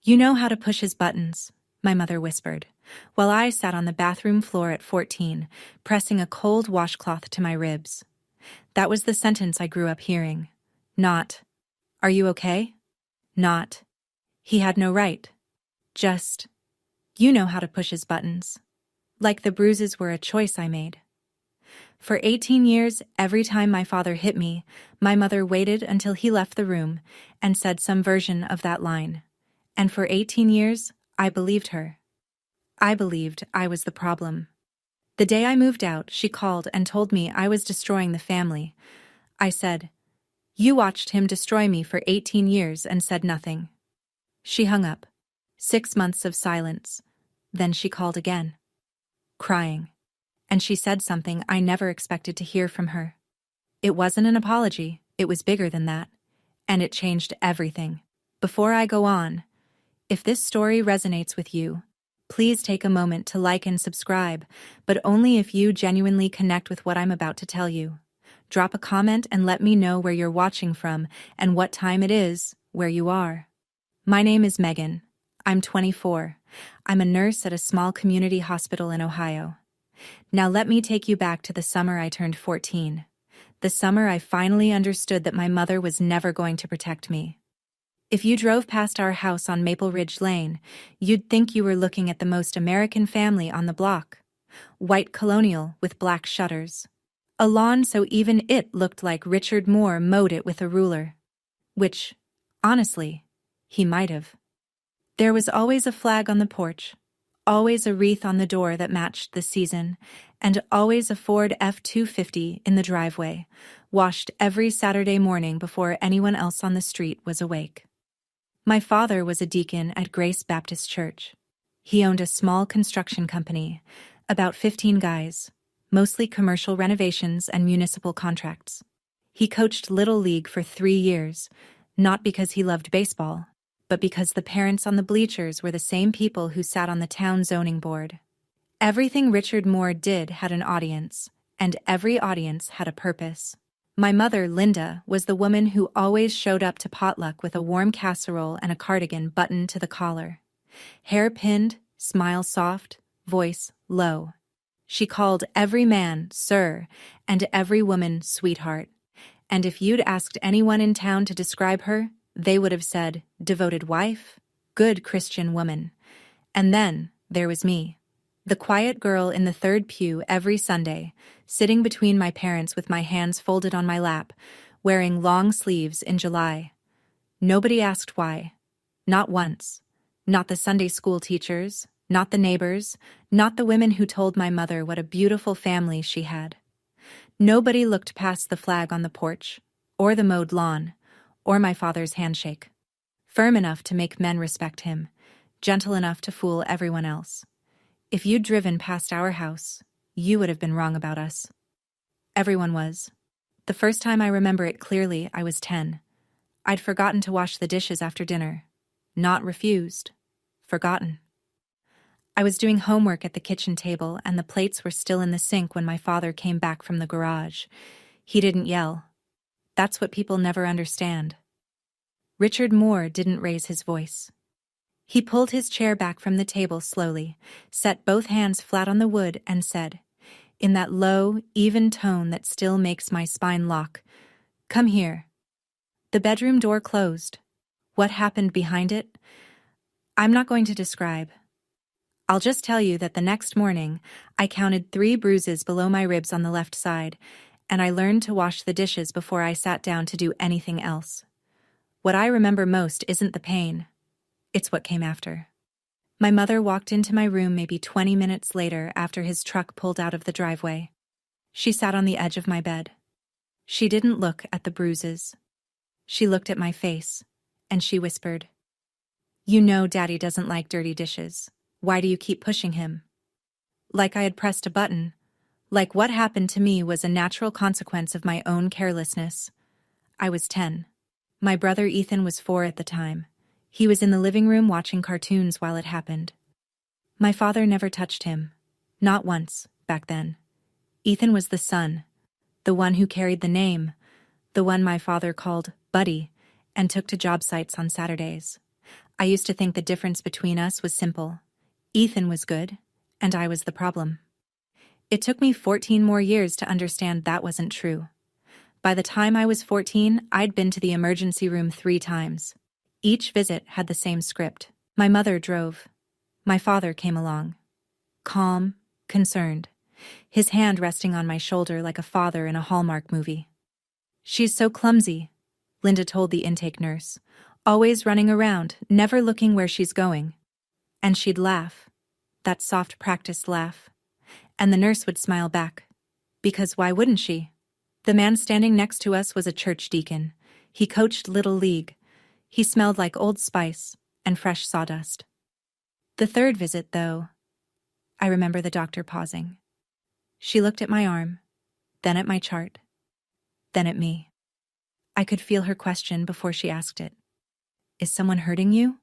You know how to push his buttons, my mother whispered, while I sat on the bathroom floor at 14, pressing a cold washcloth to my ribs. That was the sentence I grew up hearing. Not, "Are you okay?" Not, "He had no right." Just, "You know how to push his buttons." Like the bruises were a choice I made. For 18 years, every time my father hit me, my mother waited until he left the room and said some version of that line. And for 18 years, I believed her. I believed I was the problem. The day I moved out, she called and told me I was destroying the family. I said, "You watched him destroy me for 18 years and said nothing." She hung up. 6 months of silence. Then she called again, crying. And she said something I never expected to hear from her. It wasn't an apology, it was bigger than that. And it changed everything. Before I go on, if this story resonates with you, please take a moment to like and subscribe, but only if you genuinely connect with what I'm about to tell you. Drop a comment and let me know where you're watching from and what time it is where you are. My name is Megan. I'm 24. I'm a nurse at a small community hospital in Ohio. Now let me take you back to the summer I turned 14. The summer I finally understood that my mother was never going to protect me. If you drove past our house on Maple Ridge Lane, you'd think you were looking at the most American family on the block. White colonial with black shutters. A lawn so even it looked like Richard Moore mowed it with a ruler. Which, honestly, he might have. There was always a flag on the porch, always a wreath on the door that matched the season, and always a Ford F-250 in the driveway, washed every Saturday morning before anyone else on the street was awake. My father was a deacon at Grace Baptist Church. He owned a small construction company, about 15 guys, mostly commercial renovations and municipal contracts. He coached Little League for 3 years, not because he loved baseball, but because the parents on the bleachers were the same people who sat on the town zoning board. Everything Richard Moore did had an audience, and every audience had a purpose. My mother, Linda, was the woman who always showed up to potluck with a warm casserole and a cardigan buttoned to the collar. Hair pinned, smile soft, voice low. She called every man sir and every woman sweetheart. And if you'd asked anyone in town to describe her, they would have said, devoted wife, good Christian woman. And then there was me, the quiet girl in the third pew every Sunday, sitting between my parents with my hands folded on my lap, wearing long sleeves in July. Nobody asked why. Not once. Not the Sunday school teachers, not the neighbors, not the women who told my mother what a beautiful family she had. Nobody looked past the flag on the porch, or the mowed lawn, or my father's handshake. Firm enough to make men respect him, gentle enough to fool everyone else. If you'd driven past our house, you would have been wrong about us. Everyone was. The first time I remember it clearly, I was 10. I'd forgotten to wash the dishes after dinner. Not refused. Forgotten. I was doing homework at the kitchen table and the plates were still in the sink when my father came back from the garage. He didn't yell. That's what people never understand. Richard Moore didn't raise his voice. He pulled his chair back from the table slowly, set both hands flat on the wood, and said, in that low, even tone that still makes my spine lock, "Come here." The bedroom door closed. What happened behind it? I'm not going to describe. I'll just tell you that the next morning, I counted 3 bruises below my ribs on the left side, and I learned to wash the dishes before I sat down to do anything else. What I remember most isn't the pain. It's what came after. My mother walked into my room maybe 20 minutes later after his truck pulled out of the driveway. She sat on the edge of my bed. She didn't look at the bruises. She looked at my face, and she whispered, "You know Daddy doesn't like dirty dishes. Why do you keep pushing him?" Like I had pressed a button. Like what happened to me was a natural consequence of my own carelessness. I was 10. My brother Ethan was 4 at the time. He was in the living room watching cartoons while it happened. My father never touched him. Not once, back then. Ethan was the son, the one who carried the name, the one my father called Buddy, and took to job sites on Saturdays. I used to think the difference between us was simple. Ethan was good, and I was the problem. It took me 14 more years to understand that wasn't true. By the time I was 14, I'd been to the emergency room 3 times. Each visit had the same script. My mother drove. My father came along. Calm, concerned, his hand resting on my shoulder like a father in a Hallmark movie. "She's so clumsy," Linda told the intake nurse, "always running around, never looking where she's going." And she'd laugh, that soft practiced laugh. And the nurse would smile back. Because why wouldn't she? The man standing next to us was a church deacon. He coached Little League. He smelled like Old Spice and fresh sawdust. The third visit, though, I remember the doctor pausing. She looked at my arm, then at my chart, then at me. I could feel her question before she asked it. "Is someone hurting you?"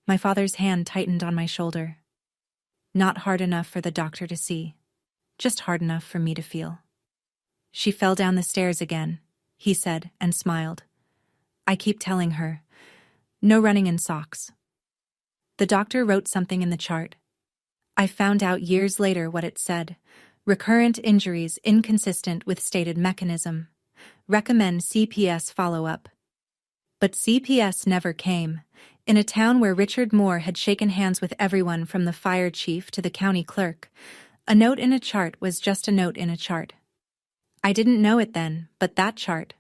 My father's hand tightened on my shoulder. Not hard enough for the doctor to see, just hard enough for me to feel. "She fell down the stairs again," he said and smiled. "I keep telling her, no running in socks." The doctor wrote something in the chart. I found out years later what it said. Recurrent injuries inconsistent with stated mechanism. Recommend CPS follow-up. But CPS never came. In a town where Richard Moore had shaken hands with everyone from the fire chief to the county clerk, a note in a chart was just a note in a chart. I didn't know it then, but that chart,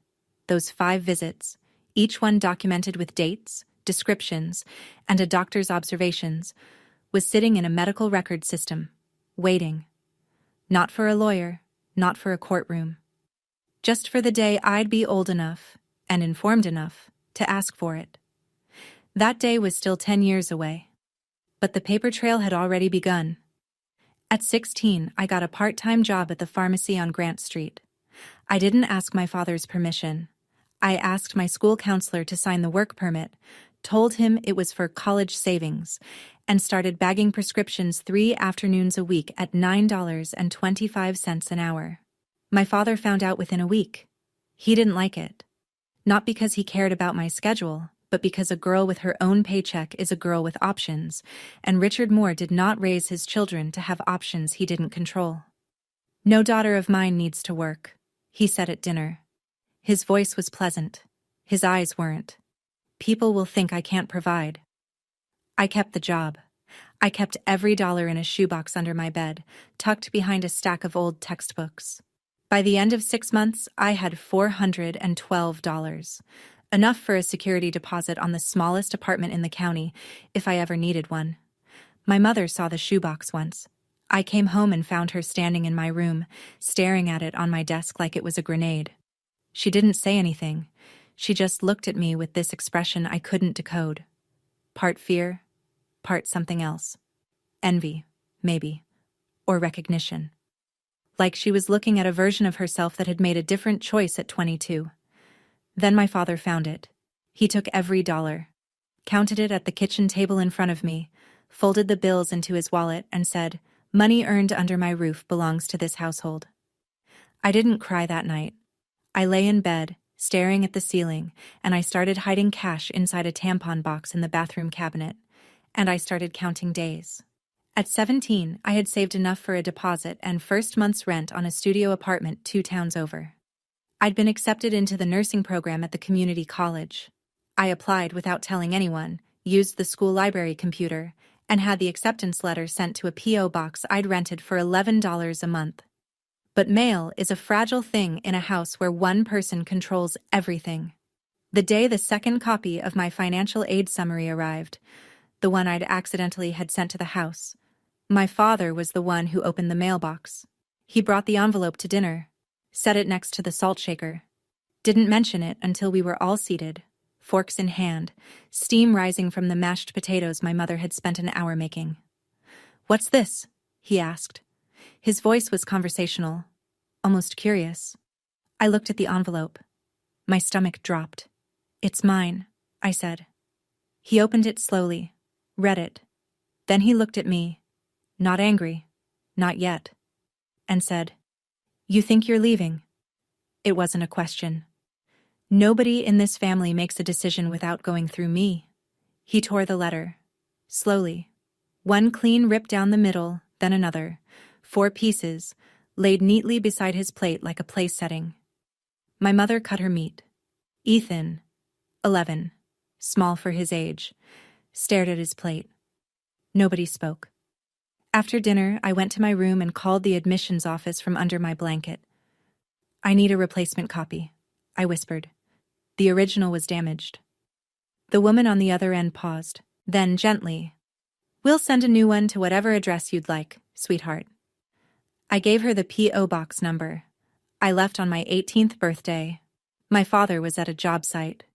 those 5 visits, each one documented with dates, descriptions, and a doctor's observations, was sitting in a medical record system, waiting. Not for a lawyer, not for a courtroom. Just for the day I'd be old enough, and informed enough, to ask for it. That day was still 10 years away. But the paper trail had already begun. At 16, I got a part-time job at the pharmacy on Grant Street. I didn't ask my father's permission. I asked my school counselor to sign the work permit, told him it was for college savings, and started bagging prescriptions 3 afternoons a week at $9.25 an hour. My father found out within a week. He didn't like it. Not because he cared about my schedule, but because a girl with her own paycheck is a girl with options, and Richard Moore did not raise his children to have options he didn't control. "No daughter of mine needs to work," he said at dinner. His voice was pleasant. His eyes weren't. "People will think I can't provide." I kept the job. I kept every dollar in a shoebox under my bed, tucked behind a stack of old textbooks. By the end of 6 months, I had $412, enough for a security deposit on the smallest apartment in the county, if I ever needed one. My mother saw the shoebox once. I came home and found her standing in my room, staring at it on my desk like it was a grenade. She didn't say anything. She just looked at me with this expression I couldn't decode. Part fear, part something else. Envy, maybe. Or recognition. Like she was looking at a version of herself that had made a different choice at 22. Then my father found it. He took every dollar, counted it at the kitchen table in front of me, folded the bills into his wallet, and said, "Money earned under my roof belongs to this household." I didn't cry that night. I lay in bed, staring at the ceiling, and I started hiding cash inside a tampon box in the bathroom cabinet, and I started counting days. At 17, I had saved enough for a deposit and first month's rent on a studio apartment 2 towns over. I'd been accepted into the nursing program at the community college. I applied without telling anyone, used the school library computer, and had the acceptance letter sent to a P.O. box I'd rented for $11 a month. But mail is a fragile thing in a house where one person controls everything. The day the second copy of my financial aid summary arrived, the one I'd accidentally had sent to the house, my father was the one who opened the mailbox. He brought the envelope to dinner, set it next to the salt shaker. Didn't mention it until we were all seated, forks in hand, steam rising from the mashed potatoes my mother had spent an hour making. "What's this?" he asked. His voice was conversational, almost curious. I looked at the envelope. My stomach dropped. "It's mine," I said. He opened it slowly, read it. Then he looked at me, not angry, not yet, and said, "You think you're leaving?" It wasn't a question. "Nobody in this family makes a decision without going through me," He tore the letter. Slowly. One clean rip down the middle, then another. 4 pieces, laid neatly beside his plate like a place setting. My mother cut her meat. Ethan, 11, small for his age, stared at his plate. Nobody spoke. After dinner, I went to my room and called the admissions office from under my blanket. "I need a replacement copy," I whispered. The original was damaged. The woman on the other end paused, then gently, "We'll send a new one to whatever address you'd like, sweetheart." I gave her the P.O. box number. I left on my 18th birthday. My father was at a job site.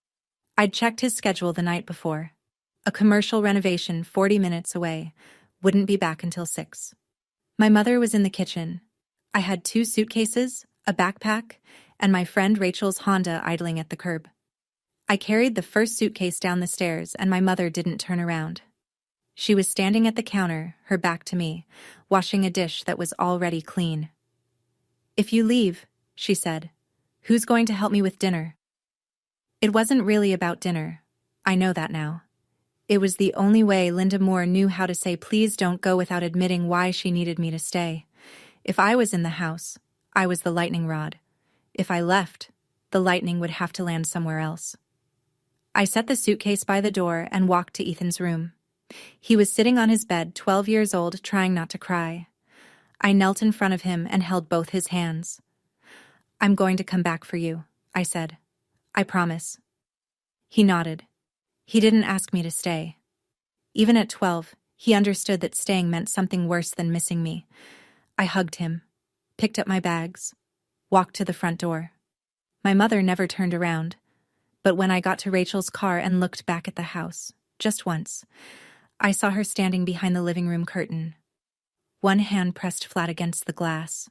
I'd checked his schedule the night before. A commercial renovation 40 minutes away. Wouldn't be back until 6. My mother was in the kitchen. I had 2 suitcases, a backpack, and my friend Rachel's Honda idling at the curb. I carried the first suitcase down the stairs and my mother didn't turn around. She was standing at the counter, her back to me, washing a dish that was already clean. "If you leave," she said, "who's going to help me with dinner?" It wasn't really about dinner. I know that now. It was the only way Linda Moore knew how to say please don't go without admitting why she needed me to stay. If I was in the house, I was the lightning rod. If I left, the lightning would have to land somewhere else. I set the suitcase by the door and walked to Ethan's room. He was sitting on his bed, 12 years old, trying not to cry. I knelt in front of him and held both his hands. "I'm going to come back for you," I said. "I promise." He nodded. He didn't ask me to stay. Even at 12, he understood that staying meant something worse than missing me. I hugged him, picked up my bags, walked to the front door. My mother never turned around, but when I got to Rachel's car and looked back at the house, just once, I saw her standing behind the living room curtain, one hand pressed flat against the glass,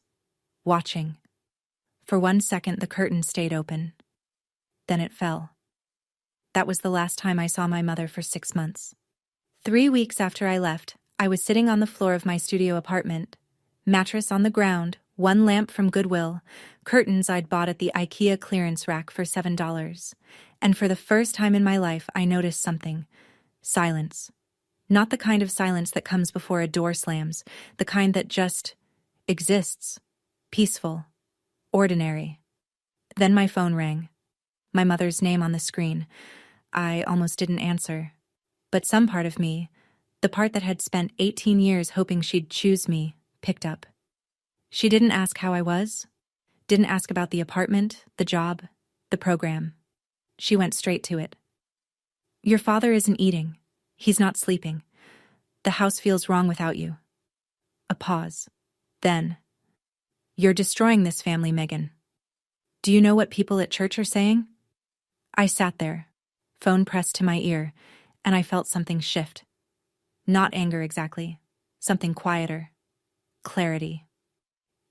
watching. For 1 second, the curtain stayed open. Then it fell. That was the last time I saw my mother for 6 months. 3 weeks after I left, I was sitting on the floor of my studio apartment, mattress on the ground, 1 lamp from Goodwill, curtains I'd bought at the AITA clearance rack for $7. And for the first time in my life, I noticed something. Silence. Not the kind of silence that comes before a door slams, the kind that just exists. Peaceful. Ordinary. Then my phone rang. My mother's name on the screen. I almost didn't answer. But some part of me, the part that had spent 18 years hoping she'd choose me, picked up. She didn't ask how I was. Didn't ask about the apartment, the job, the program. She went straight to it. "Your father isn't eating. He's not sleeping. The house feels wrong without you." A pause. Then, "You're destroying this family, Megan. Do you know what people at church are saying?" I sat there, phone pressed to my ear, and I felt something shift. Not anger exactly. Something quieter. Clarity.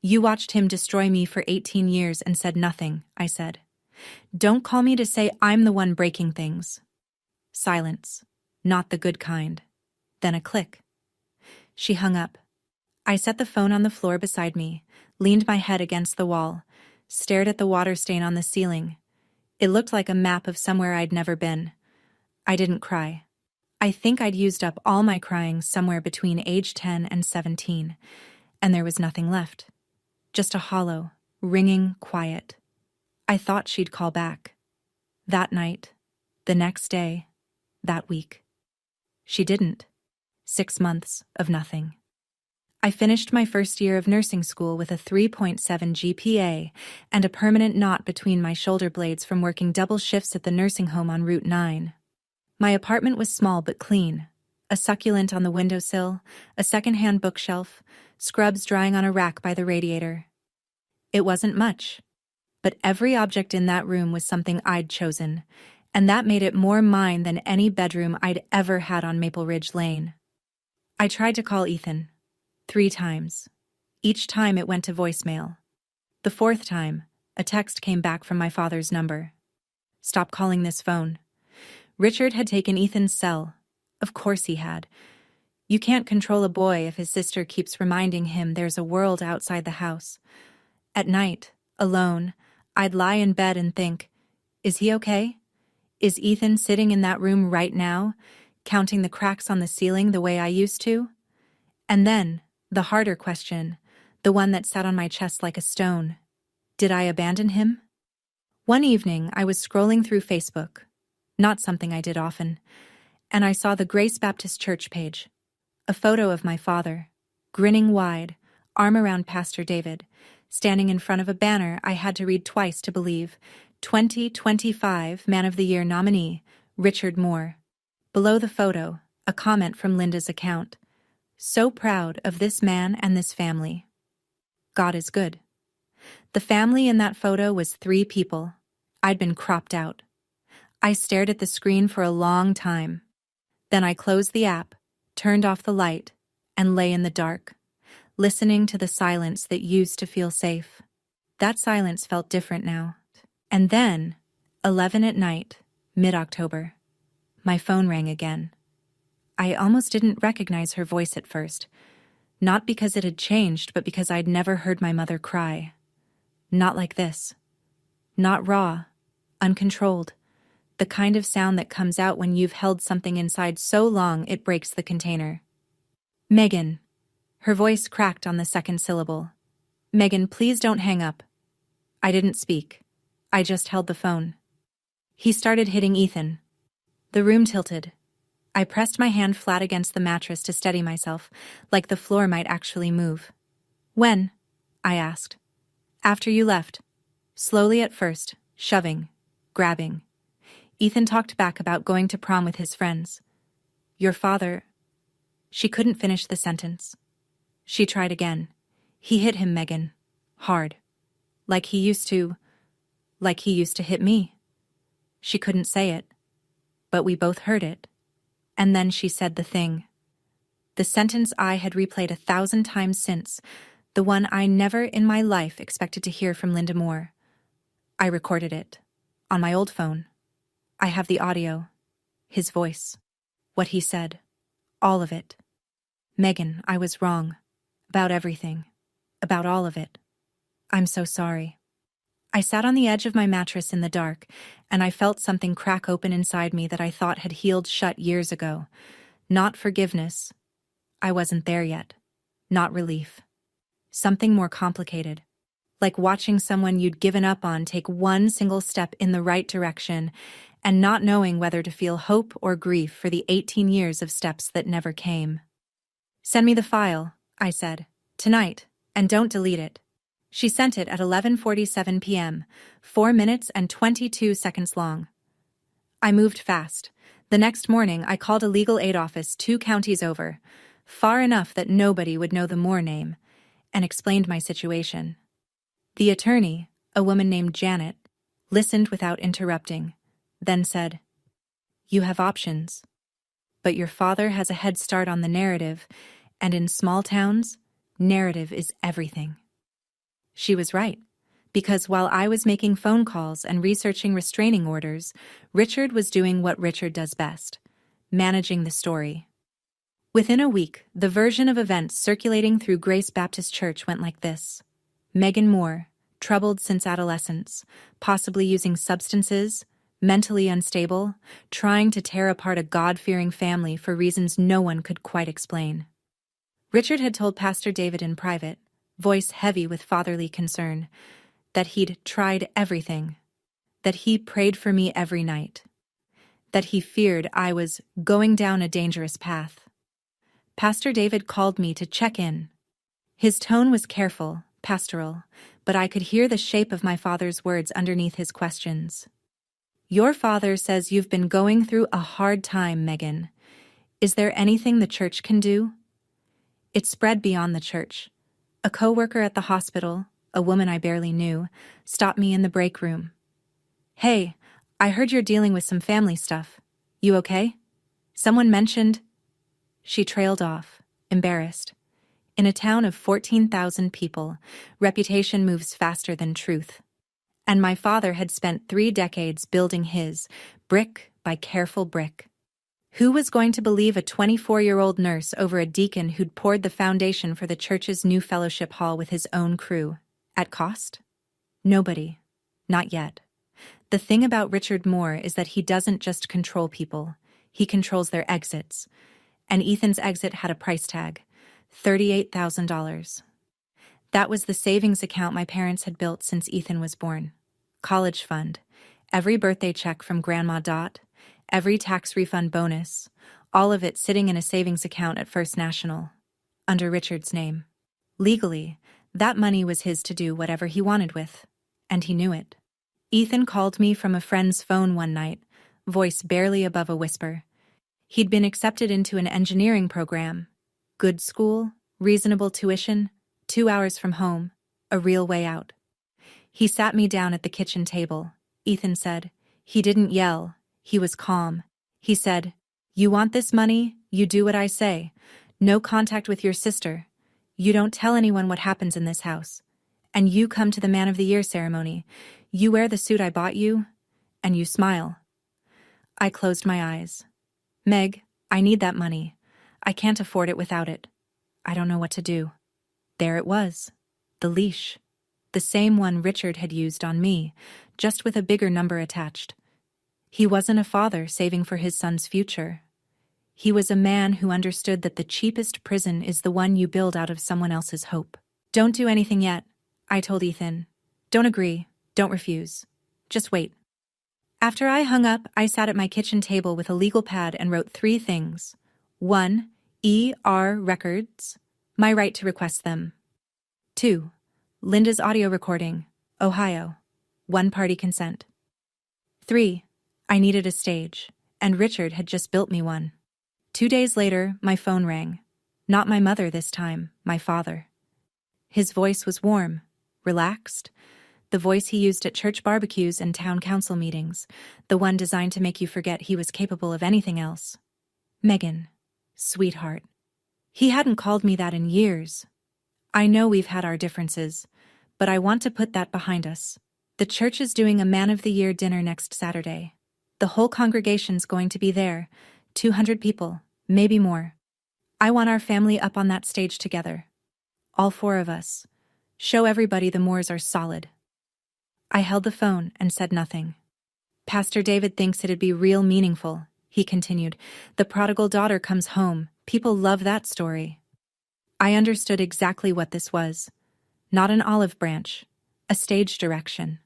"You watched him destroy me for 18 years and said nothing," I said. "Don't call me to say I'm the one breaking things." Silence. Not the good kind. Then a click. She hung up. I set the phone on the floor beside me, leaned my head against the wall, stared at the water stain on the ceiling. It looked like a map of somewhere I'd never been. I didn't cry. I think I'd used up all my crying somewhere between age 10 and 17, and there was nothing left. Just a hollow, ringing quiet. I thought she'd call back. That night, the next day, that week. She didn't. 6 months of nothing. I finished my first year of nursing school with a 3.7 GPA and a permanent knot between my shoulder blades from working double shifts at the nursing home on Route 9. My apartment was small but clean. A succulent on the windowsill, a secondhand bookshelf, scrubs drying on a rack by the radiator. It wasn't much, but every object in that room was something I'd chosen, and that made it more mine than any bedroom I'd ever had on Maple Ridge Lane. I tried to call Ethan. 3 times. Each time it went to voicemail. The 4th time, a text came back from my father's number. "Stop calling this phone." Richard had taken Ethan's cell. Of course he had. You can't control a boy if his sister keeps reminding him there's a world outside the house. At night, alone, I'd lie in bed and think, is he okay? Is Ethan sitting in that room right now? counting the cracks on the ceiling the way I used to. And then, the harder question, the one that sat on my chest like a stone. Did I abandon him? One evening, I was scrolling through Facebook, not something I did often, and I saw the Grace Baptist Church page. A photo of my father, grinning wide, arm around Pastor David, standing in front of a banner I had to read twice to believe, 2025 Man of the Year nominee, Richard Moore. Below the photo, a comment from Linda's account. So proud of this man and this family. God is good. The family in that photo was 3 people. I'd been cropped out. I stared at the screen for a long time. Then I closed the app, turned off the light, and lay in the dark, listening to the silence that used to feel safe. That silence felt different now. And then, 11 at night, mid-October, my phone rang again. I almost didn't recognize her voice at first, not because it had changed, but because I'd never heard my mother cry. Not like this. Not raw, uncontrolled, the kind of sound that comes out when you've held something inside so long it breaks the container. Megan. Her voice cracked on the second syllable. Megan, please don't hang up. I didn't speak. I just held the phone. He started hitting Ethan. The room tilted. I pressed my hand flat against the mattress to steady myself, like the floor might actually move. When? I asked. After you left. Slowly at first, shoving, grabbing. Ethan talked back about going to prom with his friends. Your father... She couldn't finish the sentence. She tried again. He hit him, Megan. Hard. Like he used to hit me. She couldn't say it. But we both heard it. And then she said the thing. The sentence I had replayed 1,000 times since, the one I never in my life expected to hear from Linda Moore. I recorded it. On my old phone. I have the audio. His voice. What he said. All of it. Megan, I was wrong. About everything. About all of it. I'm so sorry. I sat on the edge of my mattress in the dark, and I felt something crack open inside me that I thought had healed shut years ago. Not forgiveness. I wasn't there yet. Not relief. Something more complicated. Like watching someone you'd given up on take one single step in the right direction and not knowing whether to feel hope or grief for the 18 years of steps that never came. Send me the file, I said, tonight, and don't delete it. She sent it at 11:47 p.m., 4 minutes and 22 seconds long. I moved fast. The next morning, I called a legal aid office 2 counties over, far enough that nobody would know the Moore name, and explained my situation. The attorney, a woman named Janet, listened without interrupting, then said, You have options. But your father has a head start on the narrative, and in small towns, narrative is everything. She was right, because while I was making phone calls and researching restraining orders, Richard was doing what Richard does best, managing the story. Within a week, the version of events circulating through Grace Baptist Church went like this. Megan Moore, troubled since adolescence, possibly using substances, mentally unstable, trying to tear apart a God-fearing family for reasons no one could quite explain. Richard had told Pastor David in private, voice heavy with fatherly concern, that he'd tried everything, that he prayed for me every night, that he feared I was going down a dangerous path. Pastor David called me to check in. His tone was careful, pastoral, but I could hear the shape of my father's words underneath his questions. Your father says you've been going through a hard time, Megan. Is there anything the church can do? It spread beyond the church. A co-worker at the hospital, a woman I barely knew, stopped me in the break room. Hey, I heard you're dealing with some family stuff. You okay? Someone mentioned... She trailed off, embarrassed. In a town of 14,000 people, reputation moves faster than truth. And my father had spent 3 decades building his, brick by careful brick. Who was going to believe a 24-year-old nurse over a deacon who'd poured the foundation for the church's new fellowship hall with his own crew? At cost? Nobody. Not yet. The thing about Richard Moore is that he doesn't just control people. He controls their exits. And Ethan's exit had a price tag, $38,000. That was the savings account my parents had built since Ethan was born. College fund, every birthday check from Grandma Dot, every tax refund bonus, all of it sitting in a savings account at First National, under Richard's name. Legally, that money was his to do whatever he wanted with, and he knew it. Ethan called me from a friend's phone one night, voice barely above a whisper. He'd been accepted into an engineering program. Good school, reasonable tuition, 2 hours from home, a real way out. He sat me down at the kitchen table. Ethan said. He didn't yell. He was calm. He said, "You want this money? You do what I say. No contact with your sister. You don't tell anyone what happens in this house. And you come to the Man of the Year ceremony. You wear the suit I bought you, and you smile." I closed my eyes. "Meg, I need that money. I can't afford it without it. I don't know what to do." There it was. The leash. The same one Richard had used on me, just with a bigger number attached. He wasn't a father saving for his son's future. He was a man who understood that the cheapest prison is the one you build out of someone else's hope. "Don't do anything yet," I told Ethan. "Don't agree. Don't refuse. Just wait." After I hung up, I sat at my kitchen table with a legal pad and wrote 3 things. 1. ER records, my right to request them. 2. Linda's audio recording, Ohio, one-party consent. 3. I needed a stage, and Richard had just built me one. 2 days later, my phone rang. Not my mother this time, my father. His voice was warm, relaxed, the voice he used at church barbecues and town council meetings, the one designed to make you forget he was capable of anything else. "Megan, sweetheart." He hadn't called me that in years. "I know we've had our differences, but I want to put that behind us. The church is doing a Man of the Year dinner next Saturday. The whole congregation's going to be there, 200 people, maybe more. I want our family up on that stage together. All 4 of us. Show everybody the Moores are solid." I held the phone and said nothing. "Pastor David thinks it'd be real meaningful," he continued. "The prodigal daughter comes home. People love that story." I understood exactly what this was. Not an olive branch, a stage direction.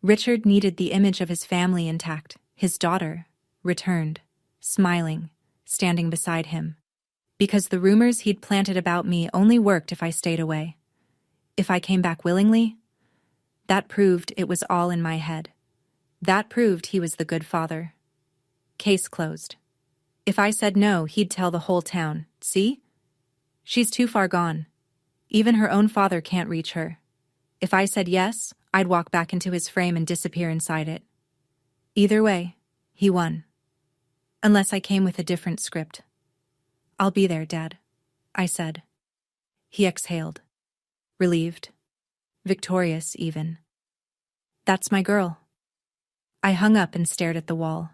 Richard needed the image of his family intact, his daughter, returned, smiling, standing beside him. Because the rumors he'd planted about me only worked if I stayed away. If I came back willingly, that proved it was all in my head. That proved he was the good father. Case closed. If I said no, he'd tell the whole town, "See? She's too far gone. Even her own father can't reach her." If I said yes, I'd walk back into his frame and disappear inside it. Either way, he won. Unless I came with a different script. "I'll be there, Dad," I said. He exhaled. Relieved. Victorious, even. "That's my girl." I hung up and stared at the wall.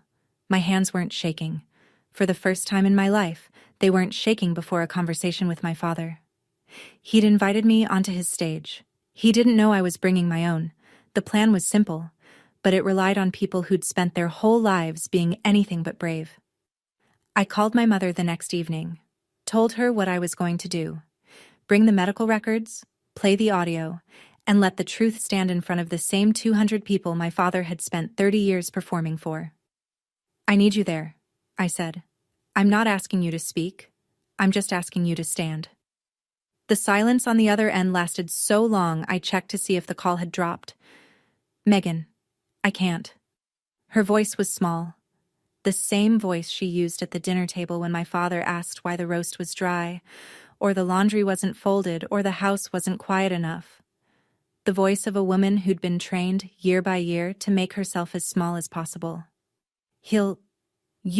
My hands weren't shaking. For the first time in my life, they weren't shaking before a conversation with my father. He'd invited me onto his stage. He didn't know I was bringing my own. The plan was simple, but it relied on people who'd spent their whole lives being anything but brave. I called my mother the next evening, told her what I was going to do. Bring the medical records, play the audio, and let the truth stand in front of the same 200 people my father had spent 30 years performing for. "I need you there," I said. "I'm not asking you to speak. I'm just asking you to stand." The silence on the other end lasted so long I checked to see if the call had dropped. "Megan, I can't." Her voice was small. The same voice she used at the dinner table when my father asked why the roast was dry, or the laundry wasn't folded, or the house wasn't quiet enough. The voice of a woman who'd been trained year by year to make herself as small as possible. You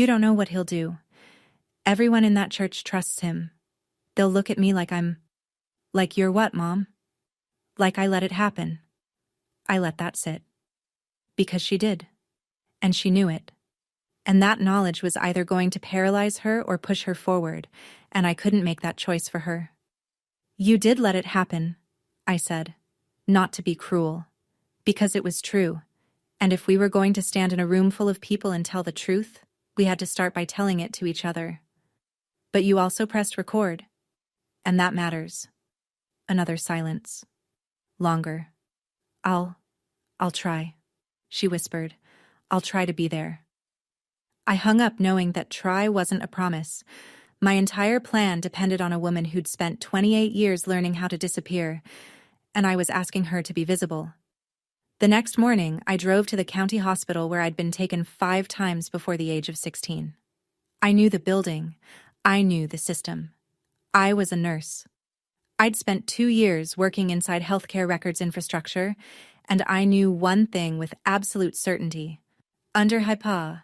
don't know what he'll do. Everyone in that church trusts him. They'll look at me like like you're what, Mom? Like I let it happen." I let that sit. Because she did. And she knew it. And that knowledge was either going to paralyze her or push her forward, and I couldn't make that choice for her. "You did let it happen," I said. Not to be cruel. Because it was true. And if we were going to stand in a room full of people and tell the truth, We had to start by telling it to each other. But you also pressed record. And that matters. Another silence. Longer. I'll try, she whispered. I'll try to be there. I hung up knowing that try wasn't a promise. My entire plan depended on a woman who'd spent 28 years learning how to disappear, and I was asking her to be visible. The next morning, I drove to the county hospital where I'd been taken 5 times before the age of 16. I knew the building. I knew the system. I was a nurse. I'd spent 2 years working inside healthcare records infrastructure, and I knew one thing with absolute certainty. Under AITA,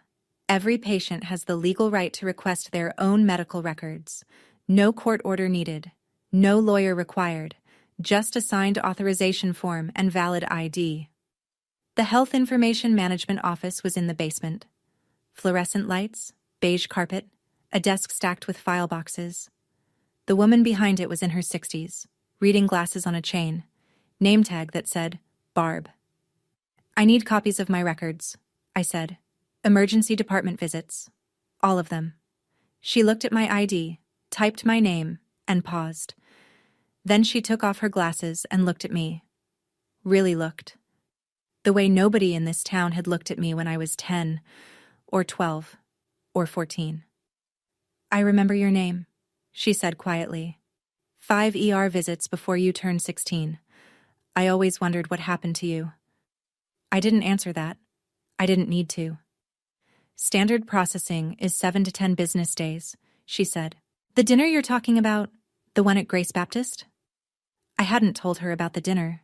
every patient has the legal right to request their own medical records. No court order needed. No lawyer required. Just a signed authorization form and valid ID. The Health Information Management Office was in the basement. Fluorescent lights, beige carpet, a desk stacked with file boxes. The woman behind it was in her 60s, reading glasses on a chain, name tag that said, Barb. I need copies of my records, I said. Emergency department visits. All of them. She looked at my ID, typed my name, and paused. Then she took off her glasses and looked at me. Really looked. The way nobody in this town had looked at me when I was 10, or 12, or 14. I remember your name, she said quietly. 5 ER visits before you turned 16. I always wondered what happened to you. I didn't answer that. I didn't need to. Standard processing is 7 to 10 business days, she said. The dinner you're talking about, the one at Grace Baptist? I hadn't told her about the dinner.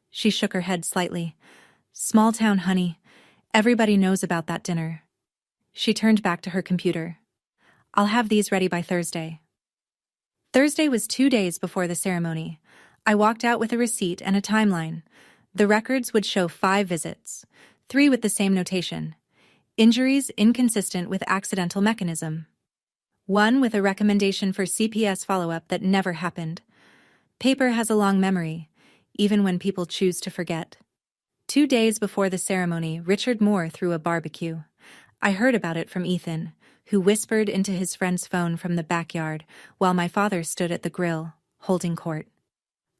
She shook her head slightly. Small town, honey. Everybody knows about that dinner. She turned back to her computer. I'll have these ready by Thursday. Thursday was 2 days before the ceremony. I walked out with a receipt and a timeline. The records would show 5 visits, 3 with the same notation. Injuries inconsistent with accidental mechanism. 1 with a recommendation for CPS follow-up that never happened. Paper has a long memory, even when people choose to forget. 2 days before the ceremony, Richard Moore threw a barbecue. I heard about it from Ethan, who whispered into his friend's phone from the backyard while my father stood at the grill, holding court.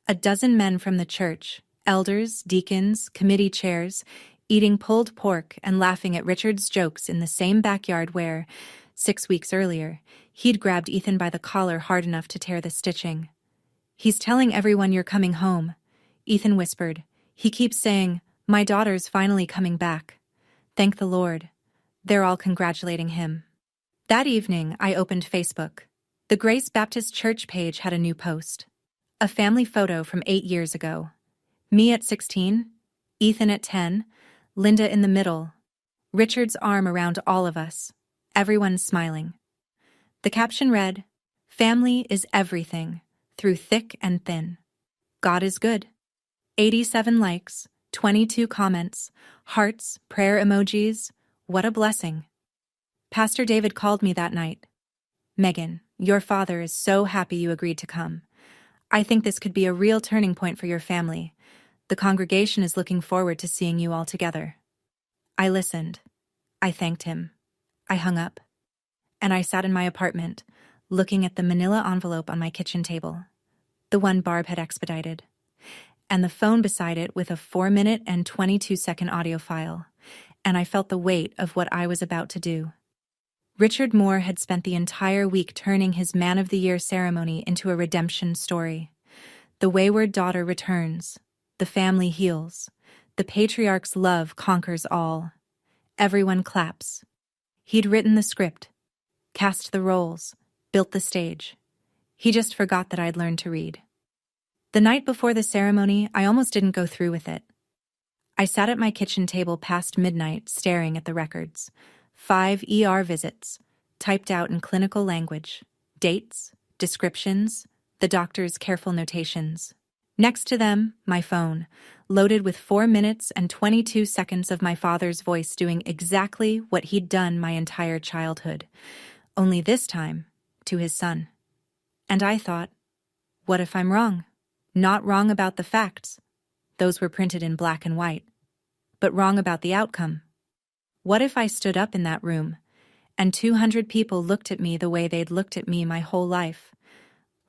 A dozen men from the church, elders, deacons, committee chairs, eating pulled pork and laughing at Richard's jokes in the same backyard where, 6 weeks earlier, he'd grabbed Ethan by the collar hard enough to tear the stitching. He's telling everyone you're coming home, Ethan whispered. He keeps saying, my daughter's finally coming back. Thank the Lord. They're all congratulating him. That evening, I opened Facebook. The Grace Baptist Church page had a new post. A family photo from 8 years ago. Me at 16, Ethan at 10, Linda in the middle, Richard's arm around all of us, everyone smiling. The caption read, Family is everything, through thick and thin. God is good. 87 likes, 22 comments, hearts, prayer emojis. What a blessing. Pastor David called me that night. Megan, your father is so happy you agreed to come. I think this could be a real turning point for your family. The congregation is looking forward to seeing you all together. I listened. I thanked him. I hung up. And I sat in my apartment, looking at the manila envelope on my kitchen table, the one Barb had expedited, and the phone beside it with a 4-minute and 22-second audio file, and I felt the weight of what I was about to do. Richard Moore had spent the entire week turning his Man of the Year ceremony into a redemption story. The wayward daughter returns. The family heals. The patriarch's love conquers all. Everyone claps. He'd written the script, cast the roles, built the stage. He just forgot that I'd learned to read. The night before the ceremony, I almost didn't go through with it. I sat at my kitchen table past midnight staring at the records. 5 ER visits, typed out in clinical language, dates, descriptions, the doctor's careful notations. Next to them, my phone, loaded with 4 minutes and 22 seconds of my father's voice doing exactly what he'd done my entire childhood, only this time to his son. And I thought, what if I'm wrong? Not wrong about the facts. Those were printed in black and white. But wrong about the outcome. What if I stood up in that room and 200 people looked at me the way they'd looked at me my whole life.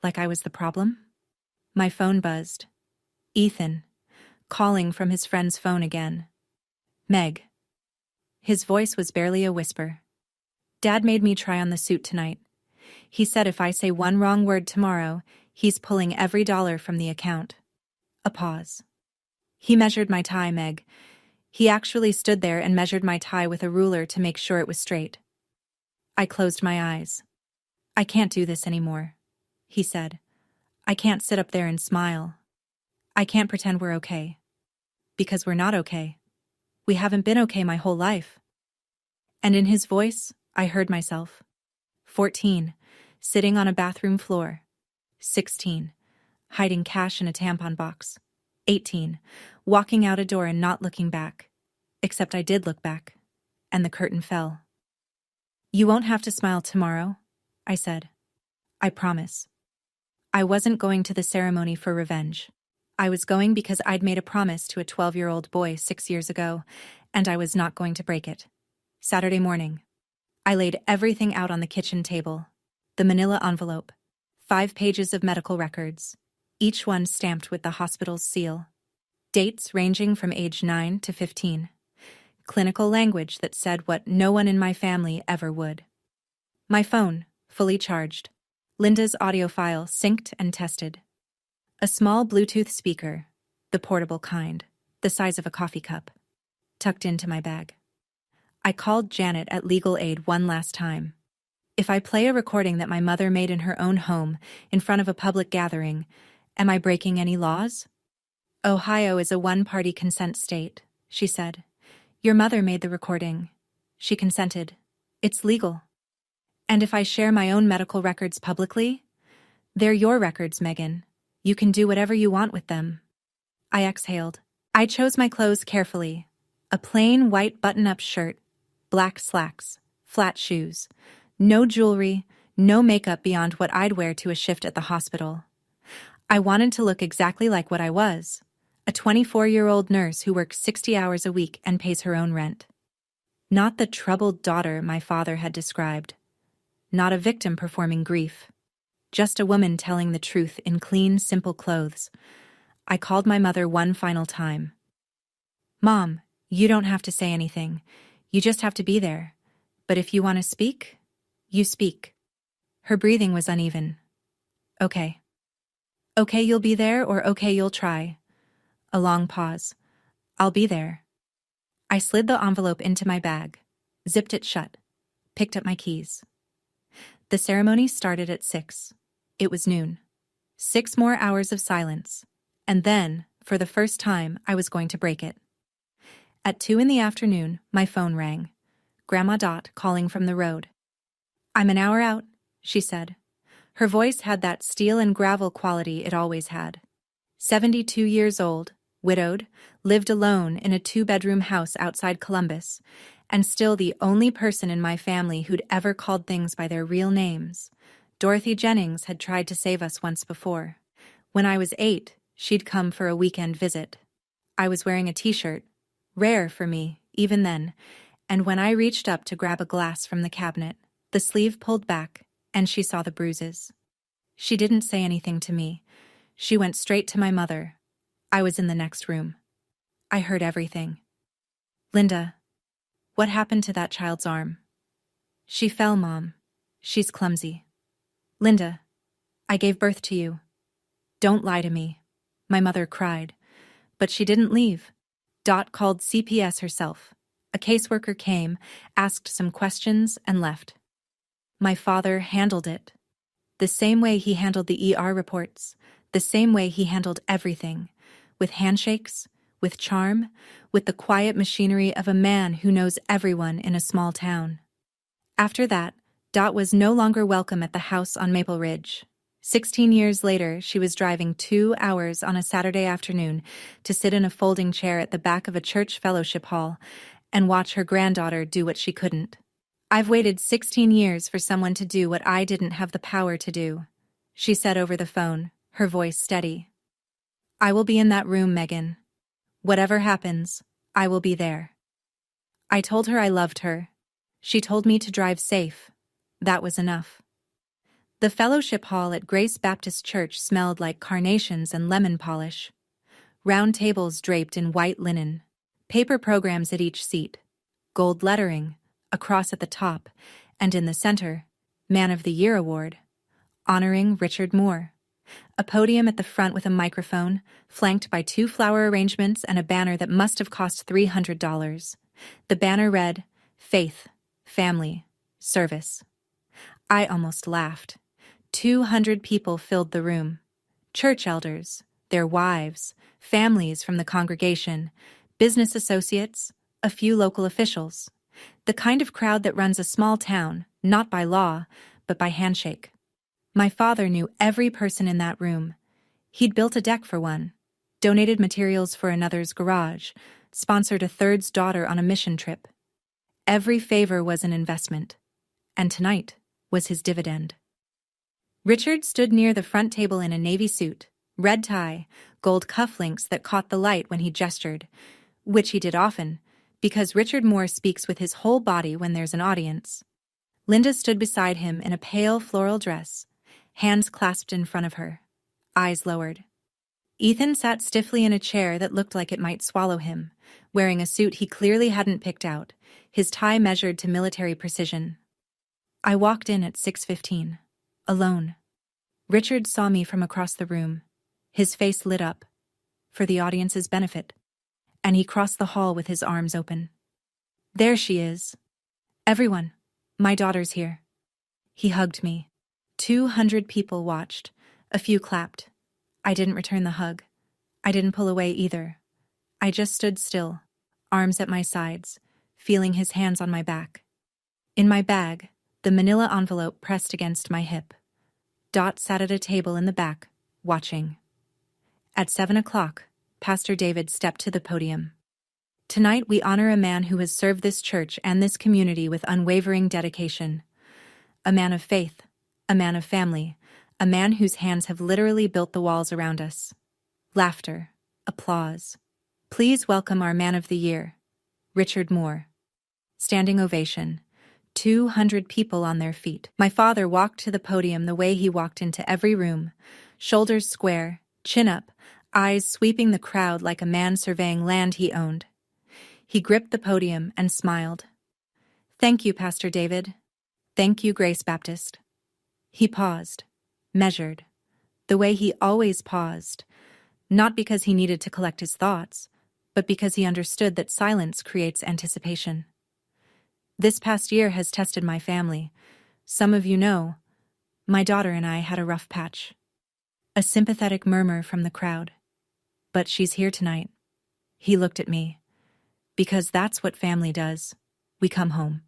Like I was the problem? My phone buzzed. Ethan, calling from his friend's phone again. Meg. His voice was barely a whisper. Dad made me try on the suit tonight. He said if I say one wrong word tomorrow, he's pulling every dollar from the account. A pause. He measured my tie, Meg. He actually stood there and measured my tie with a ruler to make sure it was straight. I closed my eyes. I can't do this anymore, he said. I can't sit up there and smile. I can't pretend we're okay. Because we're not okay. We haven't been okay my whole life. And in his voice, I heard myself. 14, sitting on a bathroom floor. 16, hiding cash in a tampon box. 18, walking out a door and not looking back. Except I did look back. And the curtain fell. You won't have to smile tomorrow, I said. I promise. I wasn't going to the ceremony for revenge. I was going because I'd made a promise to a 12-year-old boy 6 years ago, and I was not going to break it. Saturday morning. I laid everything out on the kitchen table. The manila envelope. 5 pages of medical records. Each one stamped with the hospital's seal. Dates ranging from age 9 to 15. Clinical language that said what no one in my family ever would. My phone, fully charged. Linda's audio file synced and tested. A small Bluetooth speaker, the portable kind, the size of a coffee cup, tucked into my bag. I called Janet at Legal Aid one last time. If I play a recording that my mother made in her own home, in front of a public gathering, am I breaking any laws? Ohio is a one-party consent state, she said. Your mother made the recording. She consented. It's legal. And if I share my own medical records publicly? They're your records, Megan. You can do whatever you want with them. I exhaled. I chose my clothes carefully. A plain white button-up shirt, black slacks, flat shoes. No jewelry, no makeup beyond what I'd wear to a shift at the hospital. I wanted to look exactly like what I was. A 24-year-old nurse who works 60 hours a week and pays her own rent. Not the troubled daughter my father had described. Not a victim performing grief. Just a woman telling the truth in clean, simple clothes. I called my mother one final time. Mom, you don't have to say anything. You just have to be there. But if you want to speak, you speak. Her breathing was uneven. Okay. Okay, you'll be there, or okay, you'll try. A long pause. I'll be there. I slid the envelope into my bag, zipped it shut, picked up my keys. The ceremony started at 6. It was noon. 6 more hours of silence. And then, for the first time, I was going to break it. At 2 in the afternoon, my phone rang. Grandma Dot calling from the road. I'm an hour out, she said. Her voice had that steel and gravel quality it always had. 72 years old, widowed, lived alone in a 2-bedroom house outside Columbus, and still the only person in my family who'd ever called things by their real names. Dorothy Jennings had tried to save us once before. When I was 8, she'd come for a weekend visit. I was wearing a t-shirt, rare for me, even then, and when I reached up to grab a glass from the cabinet, the sleeve pulled back, and she saw the bruises. She didn't say anything to me. She went straight to my mother. I was in the next room. I heard everything. Linda, what happened to that child's arm? She fell, Mom. She's clumsy. Linda, I gave birth to you. Don't lie to me. My mother cried. But she didn't leave. Dot called CPS herself. A caseworker came, asked some questions, and left. My father handled it. The same way he handled the ER reports, the same way he handled everything. With handshakes, with charm, with the quiet machinery of a man who knows everyone in a small town. After that, Dot was no longer welcome at the house on Maple Ridge. 16 years later, she was driving 2 hours on a Saturday afternoon to sit in a folding chair at the back of a church fellowship hall and watch her granddaughter do what she couldn't. I've waited 16 years for someone to do what I didn't have the power to do, she said over the phone, her voice steady. I will be in that room, Megan. Whatever happens, I will be there. I told her I loved her. She told me to drive safe. That was enough. The fellowship hall at Grace Baptist Church smelled like carnations and lemon polish. Round tables draped in white linen, paper programs at each seat, gold lettering, a cross at the top, and in the center, Man of the Year award, honoring Richard Moore. A podium at the front with a microphone, flanked by 2 flower arrangements and a banner that must have cost $300. The banner read, Faith, Family, Service. I almost laughed. 200 people filled the room. Church elders, their wives, families from the congregation, business associates, a few local officials. The kind of crowd that runs a small town, not by law, but by handshake. My father knew every person in that room. He'd built a deck for one, donated materials for another's garage, sponsored a third's daughter on a mission trip. Every favor was an investment, and tonight was his dividend. Richard stood near the front table in a navy suit, red tie, gold cufflinks that caught the light when he gestured, which he did often, because Richard Moore speaks with his whole body when there's an audience. Linda stood beside him in a pale floral dress, hands clasped in front of her, eyes lowered. Ethan sat stiffly in a chair that looked like it might swallow him, wearing a suit he clearly hadn't picked out, his tie measured to military precision. I walked in at 6:15, alone. Richard saw me from across the room. His face lit up, for the audience's benefit, and he crossed the hall with his arms open. There she is. Everyone, my daughter's here. He hugged me. 200 people watched. A few clapped. I didn't return the hug. I didn't pull away either. I just stood still, arms at my sides, feeling his hands on my back. In my bag, the manila envelope pressed against my hip. Dot sat at a table in the back, watching. At 7 o'clock, Pastor David stepped to the podium. Tonight we honor a man who has served this church and this community with unwavering dedication. A man of faith, a man of family, a man whose hands have literally built the walls around us. Laughter, applause. Please welcome our Man of the Year, Richard Moore. Standing ovation. 200 people on their feet. My father walked to the podium the way he walked into every room, shoulders square, chin up, eyes sweeping the crowd like a man surveying land he owned. He gripped the podium and smiled. Thank you, Pastor David. Thank you, Grace Baptist. He paused, measured, the way he always paused, not because he needed to collect his thoughts, but because he understood that silence creates anticipation. This past year has tested my family. Some of you know, my daughter and I had a rough patch. A sympathetic murmur from the crowd. But she's here tonight. He looked at me. Because that's what family does. We come home.